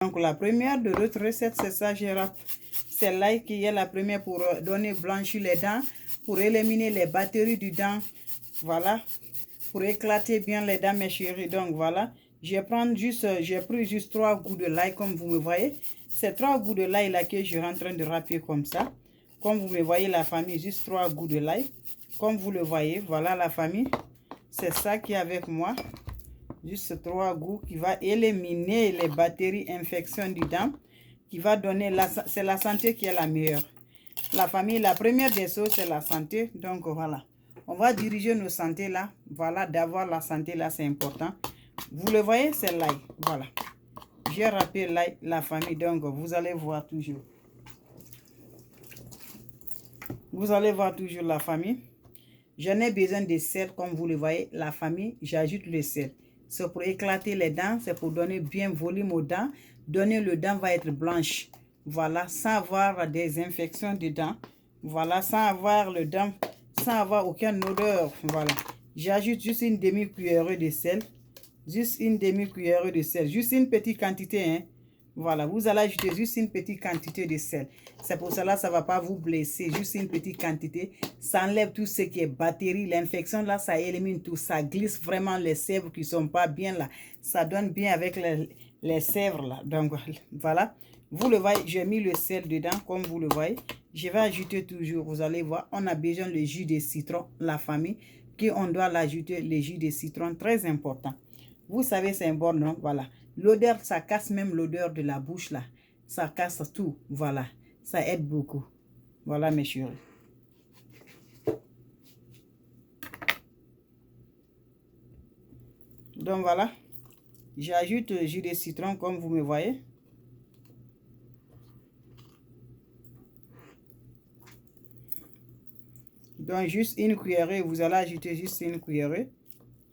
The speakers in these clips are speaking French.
Donc la première de notre recette, c'est ça, je râpe. Celle-là qui est la première pour donner blanchir les dents, pour éliminer les bactéries du dent. Voilà, pour éclater bien les dents, mes chéris. Donc voilà, j'ai pris juste 3 goûts de l'ail comme vous me voyez. C'est 3 goûts de l'ail là que je suis en train de râper comme ça. Comme vous me voyez, la famille, juste 3 goûts de l'ail. Comme vous le voyez, voilà la famille. C'est ça qui est avec moi. Juste 3 goûts qui va éliminer les bactéries, infections du dent. Qui va donner, c'est la santé qui est la meilleure. La famille, la première des choses, c'est la santé. Donc voilà. On va diriger nos santé là. Voilà, d'avoir la santé là, c'est important. Vous le voyez, c'est l'ail. Voilà. J'ai râpé l'ail, la famille. Donc vous allez voir toujours. Vous allez voir toujours la famille. J'en ai besoin de sel, comme vous le voyez, la famille, j'ajoute le sel. C'est pour éclater les dents, c'est pour donner bien volume aux dents. Donner le dent va être blanche. Voilà, sans avoir des infections dedans. Voilà, sans avoir le dent, sans avoir aucune odeur. Voilà. J'ajoute juste une demi-cuillerée de sel. Juste une demi-cuillerée de sel. Juste une petite quantité, hein. Voilà, vous allez ajouter juste une petite quantité de sel. C'est pour cela que ça ne va pas vous blesser. Juste une petite quantité. Ça enlève tout ce qui est bactéries. L'infection là, ça élimine tout. Ça glisse vraiment les sèvres qui ne sont pas bien là. Ça donne bien avec les sèvres là. Donc voilà. Vous le voyez, j'ai mis le sel dedans comme vous le voyez. Je vais ajouter toujours, vous allez voir, on a besoin de jus de citron, la famille, qu'on doit l'ajouter, le jus de citron, très important. Vous savez, c'est un bon nom, voilà. L'odeur, ça casse même l'odeur de la bouche, là. Ça casse tout, voilà. Ça aide beaucoup. Voilà, mes chéris. Donc, voilà. J'ajoute le jus de citron, comme vous me voyez. Donc, juste une cuillerée. Vous allez ajouter juste une cuillerée.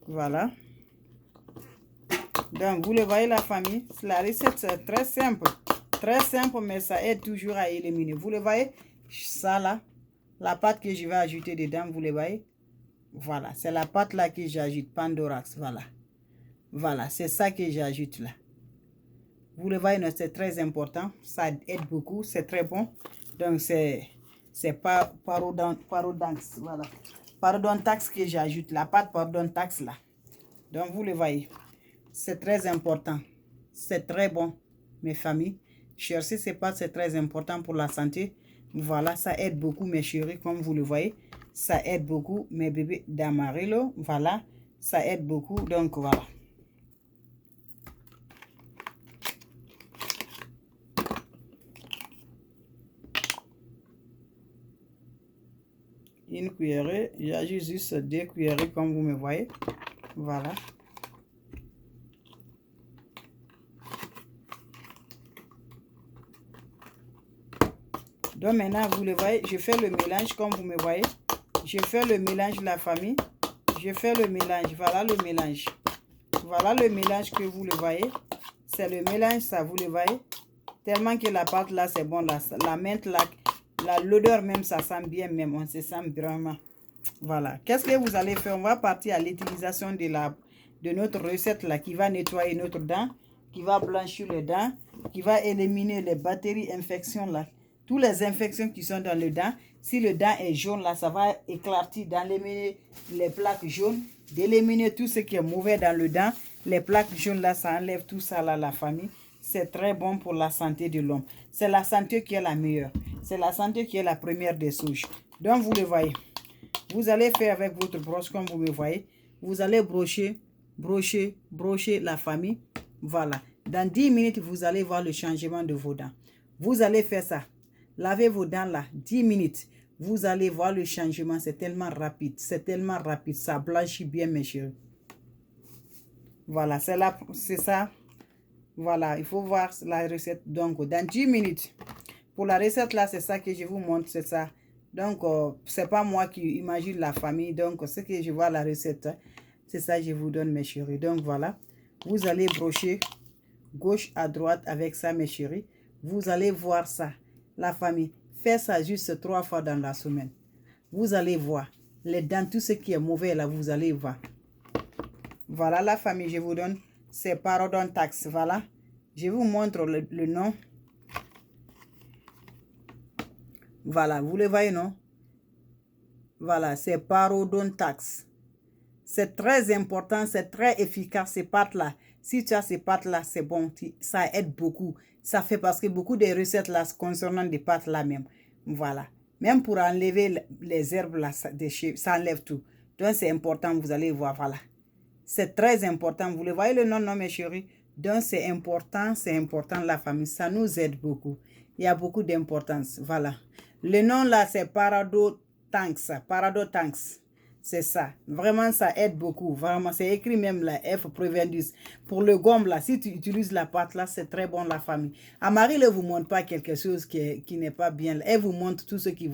Voilà. Donc, vous le voyez, la famille. La recette, c'est très simple. Très simple, mais ça aide toujours à éliminer. Vous le voyez, ça là, la pâte que je vais ajouter dedans, vous le voyez. Voilà, c'est la pâte là que j'ajoute, Pandorax, voilà. Voilà, c'est ça que j'ajoute là. Vous le voyez, c'est très important. Ça aide beaucoup, c'est très bon. Donc, c'est pas Parodontax, voilà. Parodontax que j'ajoute, la pâte Parodontax là. Donc, vous le voyez. C'est très important. C'est très bon, mes familles. Chercher ces pâtes, c'est très important pour la santé. Voilà, ça aide beaucoup, mes chéris, comme vous le voyez. Ça aide beaucoup, mes bébés d'Amarillo. Voilà, ça aide beaucoup. Donc, voilà. Une cuillerée. J'ajoute juste 2 cuillerées, comme vous me voyez. Voilà. Donc maintenant, vous le voyez, je fais le mélange comme vous me voyez. Je fais le mélange, la famille. Je fais le mélange. Voilà le mélange. Voilà le mélange que vous le voyez. C'est le mélange, ça, vous le voyez. Tellement que la pâte là, c'est bon. La menthe là, l'odeur même, ça sent bien même. On se sent vraiment. Voilà. Qu'est-ce que vous allez faire? On va partir à l'utilisation de notre recette là qui va nettoyer notre dent, qui va blanchir les dents, qui va éliminer les bactéries, infections là. Toutes les infections qui sont dans le dent. Si le dent est jaune là, ça va éclater, d'éliminer les plaques jaunes, d'éliminer tout ce qui est mauvais dans le dent. Les plaques jaunes là, ça enlève tout ça là, la famille. C'est très bon pour la santé de l'homme. C'est la santé qui est la meilleure. C'est la santé qui est la première des choses. Donc vous le voyez. Vous allez faire avec votre broche comme vous me voyez. Vous allez brocher la famille. Voilà. Dans 10 minutes, vous allez voir le changement de vos dents. Vous allez faire ça. Lavez vos dents là, 10 minutes. Vous allez voir le changement. C'est tellement rapide. C'est tellement rapide. Ça blanchit bien, mes chéris. Voilà, c'est ça. Voilà, il faut voir la recette. Donc, dans 10 minutes. Pour la recette là, c'est ça que je vous montre. C'est ça. Donc, c'est pas moi qui imagine la famille. Donc, ce que je vois la recette, c'est ça que je vous donne, mes chéris. Donc, voilà. Vous allez brocher gauche à droite avec ça, mes chéris. Vous allez voir ça. La famille, faites ça juste 3 fois dans la semaine. Vous allez voir. Les dents, tout ce qui est mauvais là, vous allez voir. Voilà la famille, je vous donne. C'est Parodontax, voilà. Je vous montre le nom. Voilà, vous le voyez, non? Voilà, c'est Parodontax. C'est très important, c'est très efficace, ces pâtes-là. Si tu as ces pâtes-là, c'est bon, ça aide beaucoup. Ça fait parce que beaucoup de recettes là concernant des pâtes-là même. Voilà. Même pour enlever les herbes là, ça enlève tout. Donc c'est important, vous allez voir, voilà. C'est très important. Vous le voyez le nom, non, mes chéris? Donc c'est important la famille. Ça nous aide beaucoup. Il y a beaucoup d'importance. Voilà. Le nom là, c'est Parodontax. Parodontax. C'est ça. Vraiment, ça aide beaucoup. Vraiment, c'est écrit même là, F Prevendus. Pour le gomme là, si tu utilises la pâte là, c'est très bon la famille. Marie ne vous montre pas quelque chose qui n'est pas bien. Elle vous montre tout ce qui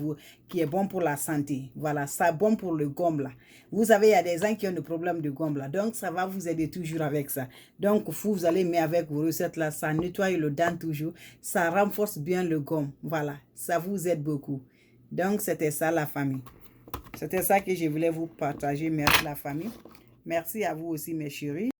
est bon pour la santé. Voilà, ça bon pour le gomme là. Vous savez, il y a des gens qui ont des problèmes de gomme là. Donc, ça va vous aider toujours avec ça. Donc, vous allez mettre avec vos recettes là, ça nettoie le dent toujours. Ça renforce bien le gomme. Voilà, ça vous aide beaucoup. Donc, c'était ça la famille. C'était ça que je voulais vous partager. Merci la famille. Merci à vous aussi mes chéris.